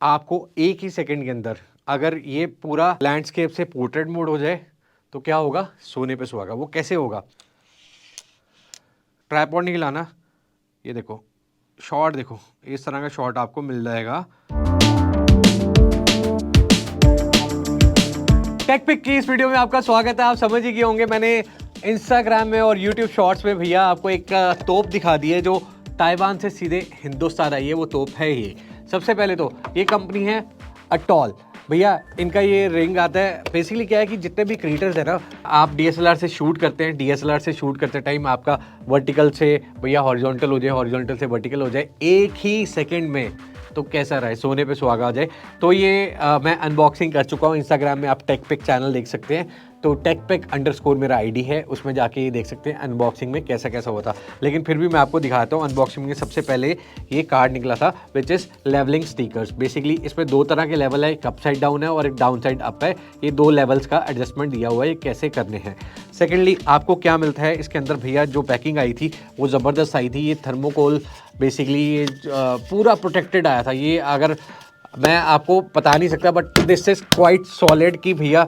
आपको एक ही सेकंड के अंदर अगर ये पूरा लैंडस्केप से पोर्ट्रेट मोड हो जाए तो क्या होगा, सोने पे सुहागा। वो कैसे होगा, ट्राइपॉड नहीं हिलाना, ये देखो शॉट, देखो इस तरह का शॉट आपको मिल जाएगा। टेक पिक की इस वीडियो में आपका स्वागत है। आप समझ ही गए होंगे, मैंने इंस्टाग्राम में और यूट्यूब शॉर्ट्स में भैया आपको एक तोप दिखा दी है जो ताइवान से सीधे हिंदुस्तान आई है। वो तोप है ये। सबसे पहले तो ये कंपनी है अटॉल। भैया इनका ये रिंग आता है। बेसिकली क्या है कि जितने भी क्रिएटर्स है ना, आप डीएसएलआर से शूट करते हैं, डीएसएलआर से शूट करते टाइम आपका वर्टिकल से भैया हॉरिजॉन्टल हो जाए, हॉरिजॉन्टल से वर्टिकल हो जाए एक ही सेकंड में, तो कैसा रहे, सोने पे सुहागा आ जाए। तो ये मैं अनबॉक्सिंग कर चुका हूँ। इंस्टाग्राम में आप टेक पिक चैनल देख सकते हैं, तो टेक पिक _ मेरा आईडी है, उसमें जाके ये देख सकते हैं अनबॉक्सिंग में कैसा कैसा होता। लेकिन फिर भी मैं आपको दिखाता हूँ। अनबॉक्सिंग में सबसे पहले ये कार्ड निकला था which is levelling stickers. Basically इसमें दो तरह के लेवल है, एक अप साइड डाउन है और एक डाउन साइड अप है। ये दो लेवल्स का एडजस्टमेंट दिया हुआ है, ये कैसे करने हैं। सेकेंडली आपको क्या मिलता है इसके अंदर, भैया जो पैकिंग आई थी वो ज़बरदस्त आई थी। ये थर्मोकोल बेसिकली ये पूरा प्रोटेक्टेड आया था। ये अगर मैं आपको बता नहीं सकता but this is quite solid कि भैया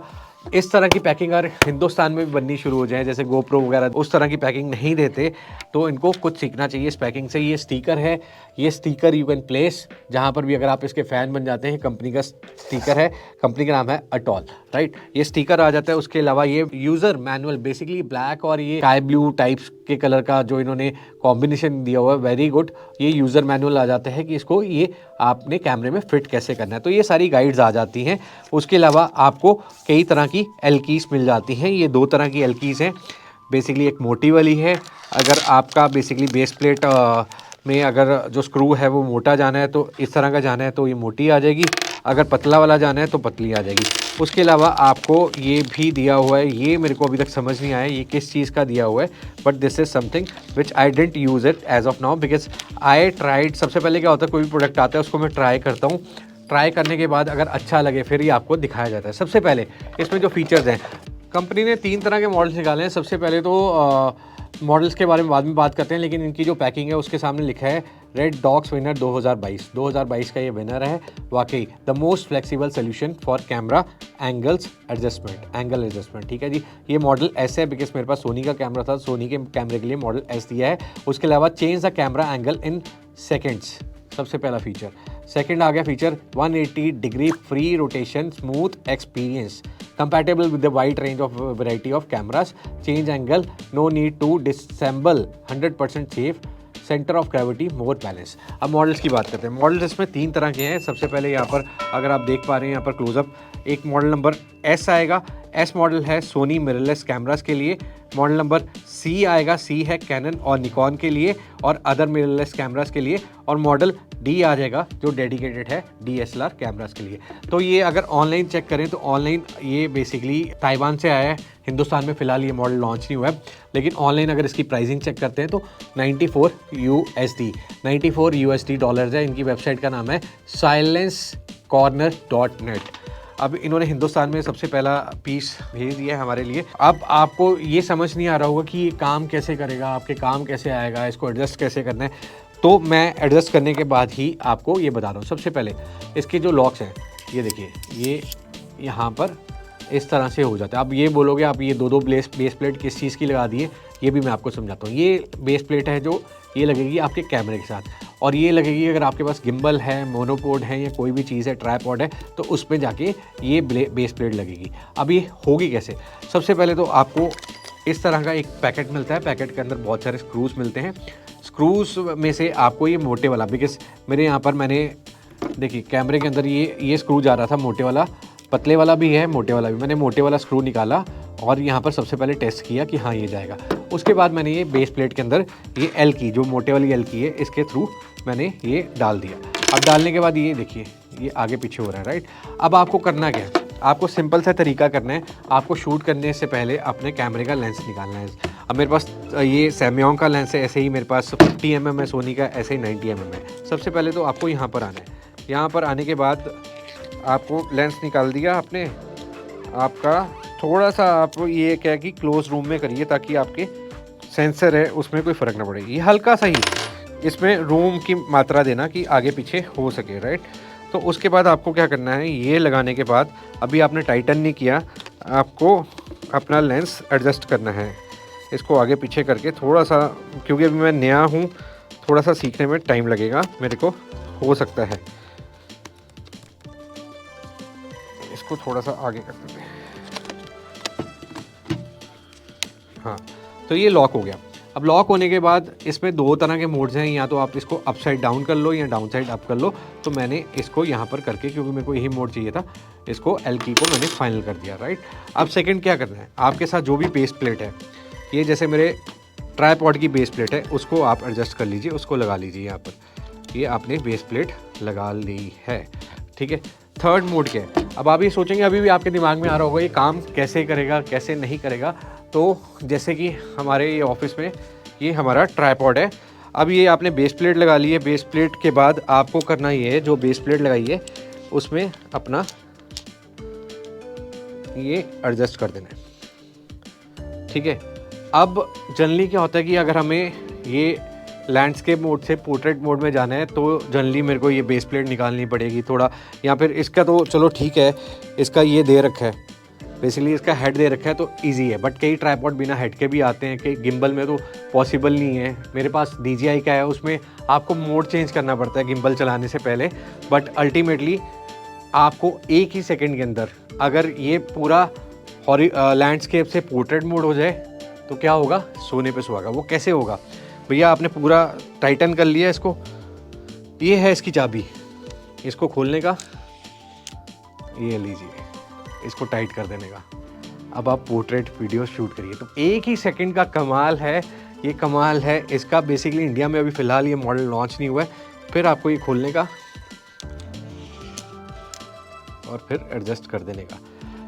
इस तरह की पैकिंग अगर हिंदुस्तान में भी बननी शुरू हो जाए, जैसे गोप्रो वगैरह उस तरह की पैकिंग नहीं देते, तो इनको कुछ सीखना चाहिए इस पैकिंग से। ये स्टिकर है, ये स्टिकर यू कैन प्लेस जहाँ पर भी, अगर आप इसके फ़ैन बन जाते हैं। कंपनी का स्टिकर है, कंपनी का नाम है अटॉल, राइट। ये स्टिकर आ जाता है। उसके अलावा ये यूज़र मैनुअल, बेसिकली ब्लैक और ये स्काई ब्लू टाइप्स के कलर का जो इन्होंने कॉम्बिनेशन दिया हुआ है, वेरी गुड। ये यूज़र मैनुअल आ जाता है कि इसको ये आपने कैमरे में फिट कैसे करना है, तो ये सारी गाइड्स आ जाती हैं। उसके अलावा आपको कई तरह की एलकीज़ मिल जाती हैं। ये दो तरह की एलकीज़ हैं। बेसिकली एक मोटी वाली है, अगर आपका बेसिकली बेस प्लेट में अगर जो स्क्रू है वो मोटा जाना है तो इस तरह का जाना है तो ये मोटी आ जाएगी, अगर पतला वाला जाना है तो पतली आ जाएगी। उसके अलावा आपको ये भी दिया हुआ है, ये मेरे को अभी तक समझ नहीं आया ये किस चीज़ का दिया हुआ है, but this is something which I didn't use it as of now because I tried. सबसे पहले क्या होता है, कोई भी प्रोडक्ट आता है उसको मैं ट्राई करता हूँ, ट्राई करने के बाद अगर अच्छा लगे फिर ही आपको दिखाया जाता है। सबसे पहले इसमें जो फीचर्स हैं, कंपनी ने 3 तरह के मॉडल्स निकाले हैं। सबसे पहले तो मॉडल्स के बारे में बाद में बात करते हैं, लेकिन इनकी जो पैकिंग है उसके सामने लिखा है रेड डॉक्स विनर 2022 का ये विनर है। वाकई the most flexible solution for camera angles adjustment, angle adjustment, ठीक है जी। ये मॉडल एस है बिकॉज मेरे पास सोनी का कैमरा था, सोनी के कैमरे के लिए मॉडल एस दिया है। उसके अलावा change the camera angle in seconds, सबसे पहला फीचर। सेकंड आ गया feature 180 degree free rotation smooth experience, compatible with the wide range of variety of cameras, change angle, no need to disassemble, 100% safe, centre of gravity more balance. अब models की बात करते हैं। Models इसमें 3 तरह के हैं। सबसे पहले यहाँ पर अगर आप देख पा रहे हैं यहाँ पर क्लोजअप, एक मॉडल नंबर एस आएगा। एस मॉडल है सोनी मिररलेस कैमरास के लिए। मॉडल नंबर सी आएगा, सी है कैनन और निकॉन के लिए और अदर मिररलेस कैमरास के लिए। और मॉडल डी आ जाएगा जो डेडिकेटेड है डीएसएलआर कैमरास के लिए। तो ये अगर ऑनलाइन चेक करें तो ऑनलाइन ये बेसिकली ताइवान से आया है, हिंदुस्तान में फ़िलहाल ये मॉडल लॉन्च नहीं हुआ है, लेकिन ऑनलाइन अगर इसकी प्राइसिंग चेक करते हैं तो 94 USD डॉलर्स है। इनकी वेबसाइट का नाम है silencecorner.net। अब इन्होंने हिंदुस्तान में सबसे पहला पीस भेज दिया है हमारे लिए। अब आपको ये समझ नहीं आ रहा होगा कि ये काम कैसे करेगा, आपके काम कैसे आएगा, इसको एडजस्ट कैसे करना है, तो मैं एडजस्ट करने के बाद ही आपको ये बता रहा हूँ। सबसे पहले इसके जो लॉक्स हैं, ये देखिए, ये यहाँ पर इस तरह से हो जाता है। अब ये बोलोगे आप ये दो बेस प्लेट किस चीज़ की लगा दिए, ये भी मैं आपको समझाता हूँ। ये बेस प्लेट है जो ये लगेगी आपके कैमरे के साथ, और ये लगेगी अगर आपके पास गिम्बल है, मोनोपोड है या कोई भी चीज़ है, ट्राइपॉड है, तो उस पर जाके ये बेस प्लेट लगेगी। अब ये होगी कैसे? सबसे पहले तो आपको इस तरह का एक पैकेट मिलता है। पैकेट के अंदर बहुत सारे स्क्रूज मिलते हैं। स्क्रूज में से आपको ये मोटे वाला, बिकॉज मेरे यहाँ पर मैंने देखिए कैमरे के अंदर ये स्क्रू जा रहा था मोटे वाला, पतले वाला भी है, मोटे वाला भी। मैंने मोटे वाला स्क्रू निकाला और यहाँ पर सबसे पहले टेस्ट किया कि हाँ ये जाएगा। उसके बाद मैंने ये बेस प्लेट के अंदर ये एल की, जो मोटे वाली एल की है, इसके थ्रू मैंने ये डाल दिया। अब डालने के बाद ये देखिए ये आगे पीछे हो रहा है, राइट। अब आपको करना क्या है, आपको सिंपल सा तरीका करना है। आपको शूट करने से पहले अपने कैमरे का लेंस निकालना है। अब मेरे पास ये सैमयंग का लेंस है, ऐसे ही मेरे पास 50 mm है, सोनी का ऐसे ही 90 mm है। सबसे पहले तो आपको यहाँ पर आना है। यहाँ पर आने के बाद आपको लेंस निकाल दिया आपने, आपका थोड़ा सा आप ये क्या कि क्लोज रूम में करिए ताकि आपके सेंसर है उसमें कोई फ़र्क ना पड़े। ये हल्का सा ही इसमें रूम की मात्रा देना कि आगे पीछे हो सके, राइट। तो उसके बाद आपको क्या करना है, ये लगाने के बाद अभी आपने टाइटन नहीं किया, आपको अपना लेंस एडजस्ट करना है, इसको आगे पीछे करके थोड़ा सा, क्योंकि अभी मैं नया हूँ, थोड़ा सा सीखने में टाइम लगेगा मेरे को, हो सकता है। इसको थोड़ा सा आगे कर देते हैं। हाँ, तो ये लॉक हो गया। अब लॉक होने के बाद इसमें 2 तरह के मोड्स हैं, या तो आप इसको अप साइड डाउन कर लो या डाउन साइड अप कर लो। तो मैंने इसको यहाँ पर करके, क्योंकि मेरे को यही मोड चाहिए था, इसको एल की को मैंने फाइनल कर दिया, राइट। अब सेकंड क्या करना है, आपके साथ जो भी बेस प्लेट है, ये जैसे मेरे ट्राइपॉड की बेस प्लेट है, उसको आप एडजस्ट कर लीजिए, उसको लगा लीजिए यहाँ पर। ये आपने बेस प्लेट लगा ली है, ठीक है। थर्ड मोड क्या है, अब आप ये सोचेंगे, अभी भी आपके दिमाग में आ रहा होगा ये काम कैसे करेगा, कैसे नहीं करेगा। तो जैसे कि हमारे ये ऑफिस में ये हमारा ट्राइपॉड है, अब ये आपने बेस प्लेट लगा ली है। बेस प्लेट के बाद आपको करना ये है, जो बेस प्लेट लगाई है उसमें अपना ये एडजस्ट कर देना है, ठीक है। अब जनरली क्या होता है कि अगर हमें ये लैंडस्केप मोड से पोर्ट्रेट मोड में जाना है, तो जनरली मेरे को ये बेस प्लेट निकालनी पड़ेगी थोड़ा, या फिर इसका तो चलो ठीक है, इसका ये दे रखा है, बेसिकली इसका हेड दे रखा है तो इजी है। बट कई ट्राइपॉड बिना हेड के भी आते हैं, कई गिम्बल में तो पॉसिबल नहीं है। मेरे पास DJI का है, उसमें आपको मोड चेंज करना पड़ता है गिम्बल चलाने से पहले। बट अल्टीमेटली आपको एक ही सेकंड के अंदर, अगर ये पूरा लैंडस्केप से पोर्ट्रेट मोड हो जाए तो क्या होगा, सोने पे सुहागा। वो कैसे होगा भैया, आपने पूरा टाइटन कर लिया इसको, ये है इसकी चाबी, इसको खोलने का, ये लीजिए, इसको टाइट कर देने का। अब आप पोर्ट्रेट वीडियो शूट करिए। तो एक ही सेकंड का कमाल है, ये कमाल है इसका। बेसिकली इंडिया में अभी फ़िलहाल ये मॉडल लॉन्च नहीं हुआ है। फिर आपको ये खोलने का और फिर एडजस्ट कर देने का।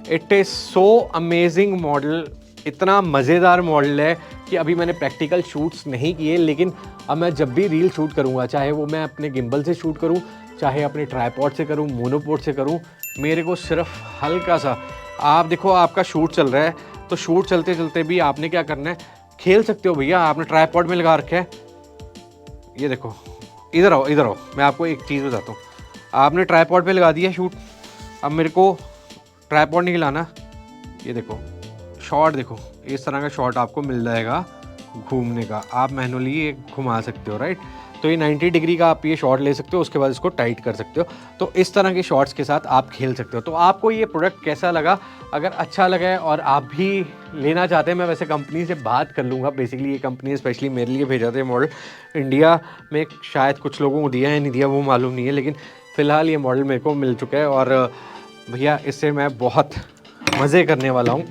It is so amazing model, इतना मज़ेदार मॉडल है कि अभी मैंने प्रैक्टिकल शूट्स नहीं किए, लेकिन अब मैं जब भी रील शूट करूँगा, चाहे वो मैं अपने गिम्बल से शूट करूँ, चाहे अपने ट्राइपॉड से करूँ, मोनोपोड से करूँ, मेरे को सिर्फ हल्का सा, आप देखो आपका शूट चल रहा है, तो शूट चलते चलते भी आपने क्या करना है, खेल सकते हो भैया। आपने ट्राइपॉड में लगा रखा है, ये देखो, इधर आओ इधर आओ, मैं आपको एक चीज़ बताता हूँ। आपने ट्राइपॉड पे लगा दिया शूट, अब मेरे को ट्राइपॉड नहीं हिलाना, ये देखो शॉट, देखो इस तरह का शॉट आपको मिल जाएगा घूमने का। आप मैनुअली ये घुमा सकते हो, राइट। तो ये 90 डिग्री का आप ये शॉट ले सकते हो, उसके बाद इसको टाइट कर सकते हो। तो इस तरह के शॉट्स के साथ आप खेल सकते हो। तो आपको ये प्रोडक्ट कैसा लगा? अगर अच्छा लगा है और आप भी लेना चाहते हैं, मैं वैसे कंपनी से बात कर लूँगा। बेसिकली ये कंपनी स्पेशली मेरे लिए भेजा था मॉडल। इंडिया में शायद कुछ लोगों को दिया है, नहीं दिया वो मालूम नहीं है, लेकिन फ़िलहाल ये मॉडल मेरे को मिल चुका है और भैया इससे मैं बहुत मज़े करने वाला हूँ।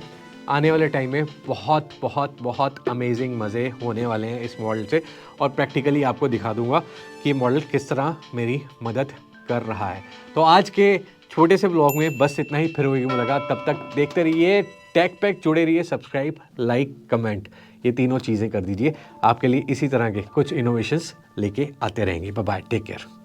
आने वाले टाइम में बहुत बहुत बहुत अमेजिंग मज़े होने वाले हैं इस मॉडल से, और प्रैक्टिकली आपको दिखा दूंगा कि मॉडल किस तरह मेरी मदद कर रहा है। तो आज के छोटे से ब्लॉग में बस इतना ही, फिर होगी मुलाकात। तब तक देखते रहिए टेक पैक, जुड़े रहिए, सब्सक्राइब, लाइक, कमेंट, ये तीनों चीज़ें कर दीजिए। आपके लिए इसी तरह के कुछ इनोवेशंस लेके आते रहेंगे। Bye bye, take care.